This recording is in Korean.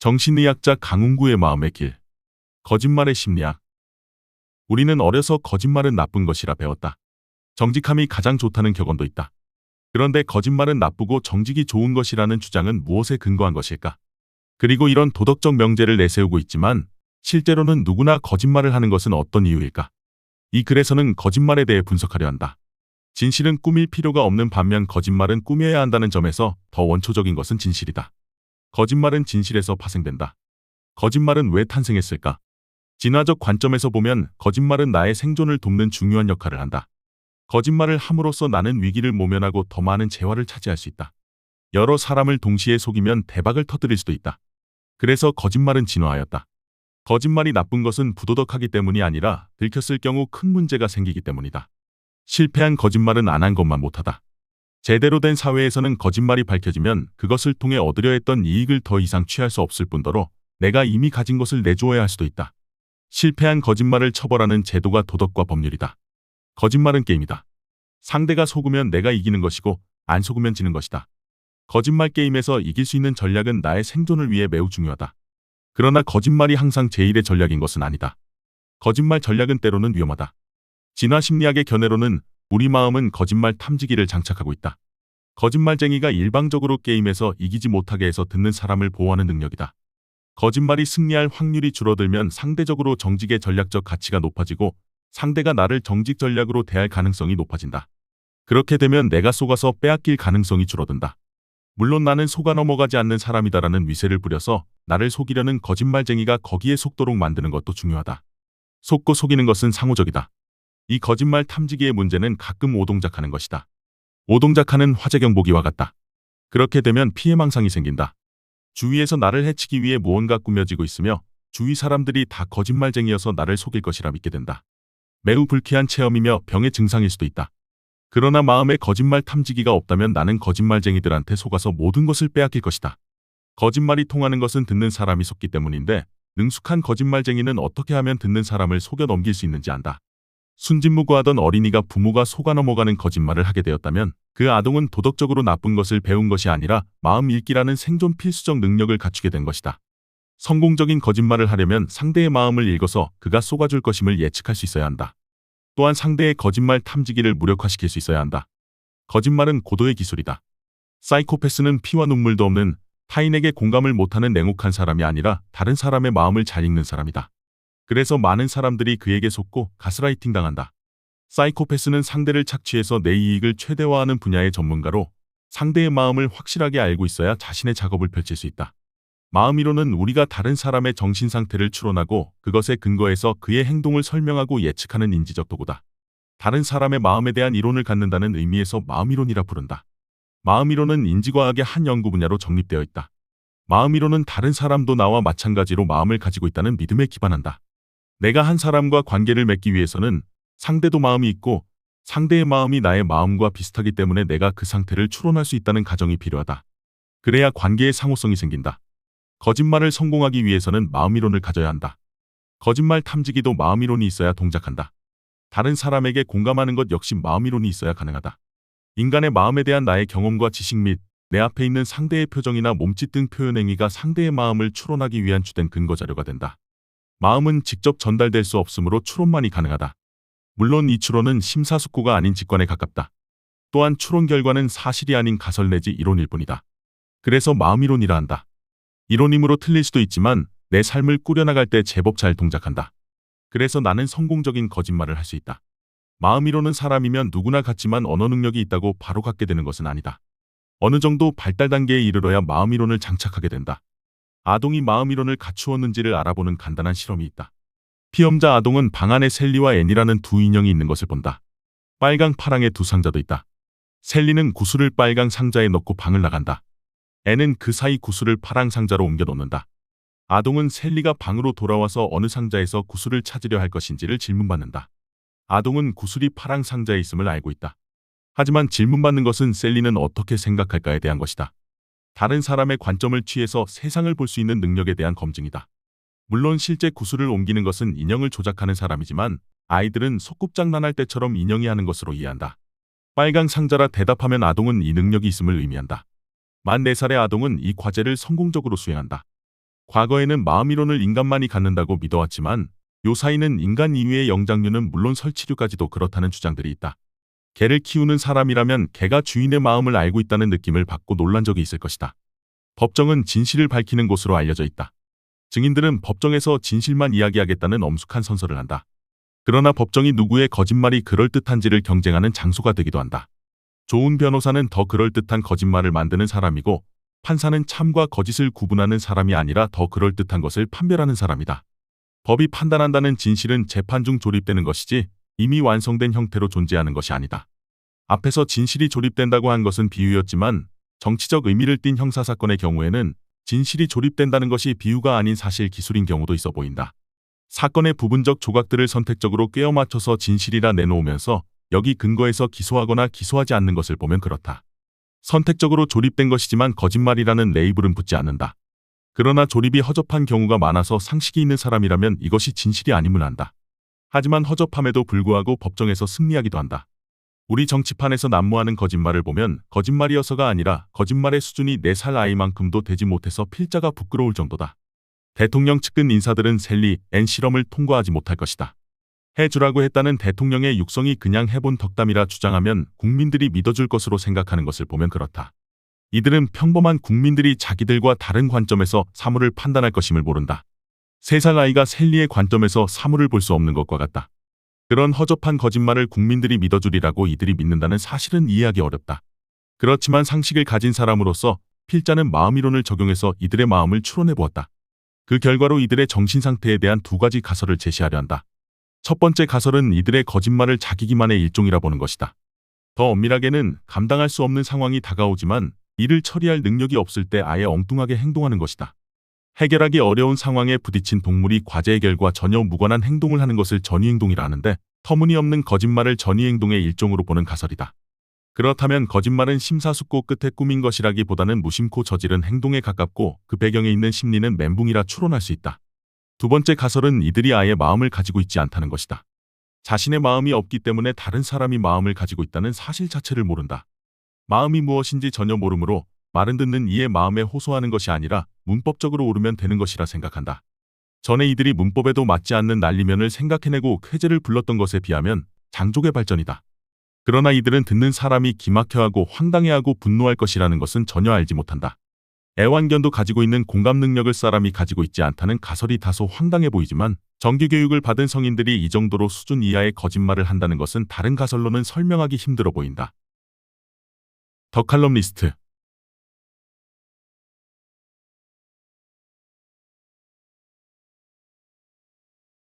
정신의학자 강훈구의 마음의 길. 거짓말의 심리학. 우리는 어려서 거짓말은 나쁜 것이라 배웠다. 정직함이 가장 좋다는 격언도 있다. 그런데 거짓말은 나쁘고 정직이 좋은 것이라는 주장은 무엇에 근거한 것일까? 그리고 이런 도덕적 명제를 내세우고 있지만 실제로는 누구나 거짓말을 하는 것은 어떤 이유일까? 이 글에서는 거짓말에 대해 분석하려 한다. 진실은 꾸밀 필요가 없는 반면 거짓말은 꾸며야 한다는 점에서 더 원초적인 것은 진실이다. 거짓말은 진실에서 파생된다. 거짓말은 왜 탄생했을까? 진화적 관점에서 보면 거짓말은 나의 생존을 돕는 중요한 역할을 한다. 거짓말을 함으로써 나는 위기를 모면하고 더 많은 재화를 차지할 수 있다. 여러 사람을 동시에 속이면 대박을 터뜨릴 수도 있다. 그래서 거짓말은 진화하였다. 거짓말이 나쁜 것은 부도덕하기 때문이 아니라 들켰을 경우 큰 문제가 생기기 때문이다. 실패한 거짓말은 안 한 것만 못하다. 제대로 된 사회에서는 거짓말이 밝혀지면 그것을 통해 얻으려 했던 이익을 더 이상 취할 수 없을 뿐더러 내가 이미 가진 것을 내주어야 할 수도 있다. 실패한 거짓말을 처벌하는 제도가 도덕과 법률이다. 거짓말은 게임이다. 상대가 속으면 내가 이기는 것이고 안 속으면 지는 것이다. 거짓말 게임에서 이길 수 있는 전략은 나의 생존을 위해 매우 중요하다. 그러나 거짓말이 항상 제1의 전략인 것은 아니다. 거짓말 전략은 때로는 위험하다. 진화 심리학의 견해로는 우리 마음은 거짓말 탐지기를 장착하고 있다. 거짓말쟁이가 일방적으로 게임에서 이기지 못하게 해서 듣는 사람을 보호하는 능력이다. 거짓말이 승리할 확률이 줄어들면 상대적으로 정직의 전략적 가치가 높아지고 상대가 나를 정직 전략으로 대할 가능성이 높아진다. 그렇게 되면 내가 속아서 빼앗길 가능성이 줄어든다. 물론 나는 속아 넘어가지 않는 사람이다라는 위세를 부려서 나를 속이려는 거짓말쟁이가 거기에 속도록 만드는 것도 중요하다. 속고 속이는 것은 상호적이다. 이 거짓말 탐지기의 문제는 가끔 오동작하는 것이다. 오동작하는 화재경보기와 같다. 그렇게 되면 피해망상이 생긴다. 주위에서 나를 해치기 위해 무언가 꾸며지고 있으며 주위 사람들이 다 거짓말쟁이여서 나를 속일 것이라 믿게 된다. 매우 불쾌한 체험이며 병의 증상일 수도 있다. 그러나 마음에 거짓말 탐지기가 없다면 나는 거짓말쟁이들한테 속아서 모든 것을 빼앗길 것이다. 거짓말이 통하는 것은 듣는 사람이 속기 때문인데 능숙한 거짓말쟁이는 어떻게 하면 듣는 사람을 속여 넘길 수 있는지 안다. 순진무구하던 어린이가 부모가 속아 넘어가는 거짓말을 하게 되었다면 그 아동은 도덕적으로 나쁜 것을 배운 것이 아니라 마음 읽기라는 생존 필수적 능력을 갖추게 된 것이다. 성공적인 거짓말을 하려면 상대의 마음을 읽어서 그가 속아줄 것임을 예측할 수 있어야 한다. 또한 상대의 거짓말 탐지기를 무력화시킬 수 있어야 한다. 거짓말은 고도의 기술이다. 사이코패스는 피와 눈물도 없는 타인에게 공감을 못하는 냉혹한 사람이 아니라 다른 사람의 마음을 잘 읽는 사람이다. 그래서 많은 사람들이 그에게 속고 가스라이팅 당한다. 사이코패스는 상대를 착취해서 내 이익을 최대화하는 분야의 전문가로 상대의 마음을 확실하게 알고 있어야 자신의 작업을 펼칠 수 있다. 마음이론은 우리가 다른 사람의 정신 상태를 추론하고 그것에 근거해서 그의 행동을 설명하고 예측하는 인지적 도구다. 다른 사람의 마음에 대한 이론을 갖는다는 의미에서 마음이론이라 부른다. 마음이론은 인지과학의 한 연구 분야로 정립되어 있다. 마음이론은 다른 사람도 나와 마찬가지로 마음을 가지고 있다는 믿음에 기반한다. 내가 한 사람과 관계를 맺기 위해서는 상대도 마음이 있고 상대의 마음이 나의 마음과 비슷하기 때문에 내가 그 상태를 추론할 수 있다는 가정이 필요하다. 그래야 관계의 상호성이 생긴다. 거짓말을 성공하기 위해서는 마음이론을 가져야 한다. 거짓말 탐지기도 마음이론이 있어야 동작한다. 다른 사람에게 공감하는 것 역시 마음이론이 있어야 가능하다. 인간의 마음에 대한 나의 경험과 지식 및 내 앞에 있는 상대의 표정이나 몸짓 등 표현 행위가 상대의 마음을 추론하기 위한 주된 근거 자료가 된다. 마음은 직접 전달될 수 없으므로 추론만이 가능하다. 물론 이 추론은 심사숙고가 아닌 직관에 가깝다. 또한 추론 결과는 사실이 아닌 가설 내지 이론일 뿐이다. 그래서 마음이론이라 한다. 이론이므로 틀릴 수도 있지만 내 삶을 꾸려나갈 때 제법 잘 동작한다. 그래서 나는 성공적인 거짓말을 할 수 있다. 마음이론은 사람이면 누구나 갖지만 언어 능력이 있다고 바로 갖게 되는 것은 아니다. 어느 정도 발달 단계에 이르러야 마음이론을 장착하게 된다. 아동이 마음이론을 갖추었는지를 알아보는 간단한 실험이 있다. 피험자 아동은 방 안에 셀리와 애니라는 두 인형이 있는 것을 본다. 빨강 파랑의 두 상자도 있다. 셀리는 구슬을 빨강 상자에 넣고 방을 나간다. 애는 그 사이 구슬을 파랑 상자로 옮겨 놓는다. 아동은 셀리가 방으로 돌아와서 어느 상자에서 구슬을 찾으려 할 것인지를 질문받는다. 아동은 구슬이 파랑 상자에 있음을 알고 있다. 하지만 질문받는 것은 셀리는 어떻게 생각할까에 대한 것이다. 다른 사람의 관점을 취해서 세상을 볼 수 있는 능력에 대한 검증이다. 물론 실제 구슬을 옮기는 것은 인형을 조작하는 사람이지만 아이들은 소꿉장난할 때처럼 인형이 하는 것으로 이해한다. 빨강 상자라 대답하면 아동은 이 능력이 있음을 의미한다. 만 4살의 아동은 이 과제를 성공적으로 수행한다. 과거에는 마음이론을 인간만이 갖는다고 믿어왔지만 요사이는 인간 이외의 영장류는 물론 설치류까지도 그렇다는 주장들이 있다. 개를 키우는 사람이라면 개가 주인의 마음을 알고 있다는 느낌을 받고 놀란 적이 있을 것이다. 법정은 진실을 밝히는 곳으로 알려져 있다. 증인들은 법정에서 진실만 이야기하겠다는 엄숙한 선서를 한다. 그러나 법정이 누구의 거짓말이 그럴듯한지를 경쟁하는 장소가 되기도 한다. 좋은 변호사는 더 그럴듯한 거짓말을 만드는 사람이고 판사는 참과 거짓을 구분하는 사람이 아니라 더 그럴듯한 것을 판별하는 사람이다. 법이 판단한다는 진실은 재판 중 조립되는 것이지 이미 완성된 형태로 존재하는 것이 아니다. 앞에서 진실이 조립된다고 한 것은 비유였지만 정치적 의미를 띤 형사사건의 경우에는 진실이 조립된다는 것이 비유가 아닌 사실 기술인 경우도 있어 보인다. 사건의 부분적 조각들을 선택적으로 꿰어 맞춰서 진실이라 내놓으면서 여기 근거에서 기소하거나 기소하지 않는 것을 보면 그렇다. 선택적으로 조립된 것이지만 거짓말이라는 레이블은 붙지 않는다. 그러나 조립이 허접한 경우가 많아서 상식이 있는 사람이라면 이것이 진실이 아님을 안다. 하지만 허접함에도 불구하고 법정에서 승리하기도 한다. 우리 정치판에서 난무하는 거짓말을 보면 거짓말이어서가 아니라 거짓말의 수준이 4살 아이만큼도 되지 못해서 필자가 부끄러울 정도다. 대통령 측근 인사들은 셀리 앤 실험을 통과하지 못할 것이다. 해주라고 했다는 대통령의 육성이 그냥 해본 덕담이라 주장하면 국민들이 믿어줄 것으로 생각하는 것을 보면 그렇다. 이들은 평범한 국민들이 자기들과 다른 관점에서 사물을 판단할 것임을 모른다. 3살 아이가 셀리의 관점에서 사물을 볼 수 없는 것과 같다. 그런 허접한 거짓말을 국민들이 믿어주리라고 이들이 믿는다는 사실은 이해하기 어렵다. 그렇지만 상식을 가진 사람으로서 필자는 마음이론을 적용해서 이들의 마음을 추론해보았다. 그 결과로 이들의 정신상태에 대한 2가지 가설을 제시하려 한다. 첫 번째 가설은 이들의 거짓말을 자기 기만의 일종이라 보는 것이다. 더 엄밀하게는 감당할 수 없는 상황이 다가오지만 이를 처리할 능력이 없을 때 아예 엉뚱하게 행동하는 것이다. 해결하기 어려운 상황에 부딪힌 동물이 과제 해결과 전혀 무관한 행동을 하는 것을 전위행동이라 하는데 터무니없는 거짓말을 전위행동의 일종으로 보는 가설이다. 그렇다면 거짓말은 심사숙고 끝에 꾸민 것이라기보다는 무심코 저지른 행동에 가깝고 그 배경에 있는 심리는 멘붕이라 추론할 수 있다. 두 번째 가설은 이들이 아예 마음을 가지고 있지 않다는 것이다. 자신의 마음이 없기 때문에 다른 사람이 마음을 가지고 있다는 사실 자체를 모른다. 마음이 무엇인지 전혀 모르므로 말은 듣는 이의 마음에 호소하는 것이 아니라 문법적으로 옳으면 되는 것이라 생각한다. 전에 이들이 문법에도 맞지 않는 난리면을 생각해내고 쾌재를 불렀던 것에 비하면 장족의 발전이다. 그러나 이들은 듣는 사람이 기막혀하고 황당해하고 분노할 것이라는 것은 전혀 알지 못한다. 애완견도 가지고 있는 공감 능력을 사람이 가지고 있지 않다는 가설이 다소 황당해 보이지만 정규교육을 받은 성인들이 이 정도로 수준 이하의 거짓말을 한다는 것은 다른 가설로는 설명하기 힘들어 보인다. 더 칼럼니스트